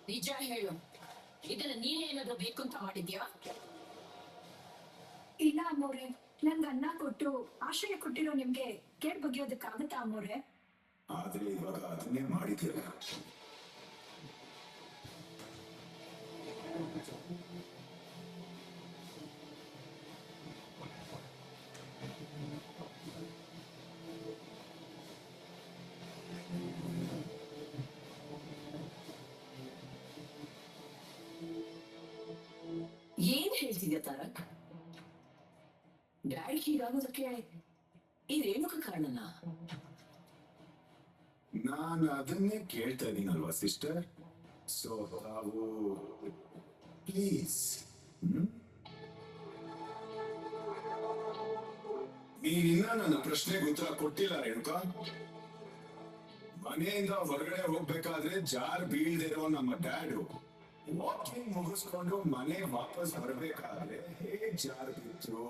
ನಿಜ ಹೇಳು, ಇದನ್ನ ನೀನೇನಾದ್ರೂ ಬೇಕು ಅಂತ ಮಾಡಿದ್ಯಾ? ಇಲ್ಲ ಅಮ್ಮೋರೆ, ನನ್ಗೆ ಅನ್ನ ಕೊಟ್ಟು ಆಶ್ರಯ ಕೊಟ್ಟಿರೋ ನಿಮ್ಗೆ ಕೇಳ್ ಬಗೆಯೋದಕ್ಕಾಗತ್ತಾ ಅಮ್ಮೋರೆ? ಆದ್ರೆ ಇವಾಗ ಅದನ್ನೇ ಮಾಡಿದ್ಯಲ್ಲ. ಏನ್ ಹೇಳ್ತಿದ್ಯಾ ತಾರಕ್? ಡ್ಯಾಡಿ ಹೀಗಾಗೋದಕ್ಕೆ ಈ ರೇಣುಕ ಕಾರಣನಾ? ನಾನು ಅದನ್ನೇ ಕೇಳ್ತಾ ಇದೀನಲ್ವಾ ಸಿಸ್ಟರ್. ಸೊ ತಾವು ಪ್ಲೀಸ್ ನೀನಿನ್ನ ನನ್ನ ಪ್ರಶ್ನೆಗೆ ಉತ್ತರ ಕೊಟ್ಟಿಲ್ಲ ರೇಣುಕಾ. ಮನೆಯಿಂದ ಹೊರಗಡೆ ಹೋಗ್ಬೇಕಾದ್ರೆ ಜಾರ್ ಬೀಳ್ದೆ ಇರೋ ನಮ್ಮ ಡ್ಯಾಡು ವಾಕಿಂಗ್ ಮುಗಿಸ್ಕೊಂಡು ಮನೆ ವಾಪಸ್ ಬರ್ಬೇಕಾದ್ರೆ ಹೇಗ್ ಜಾರ್ ಬಿದ್ರು?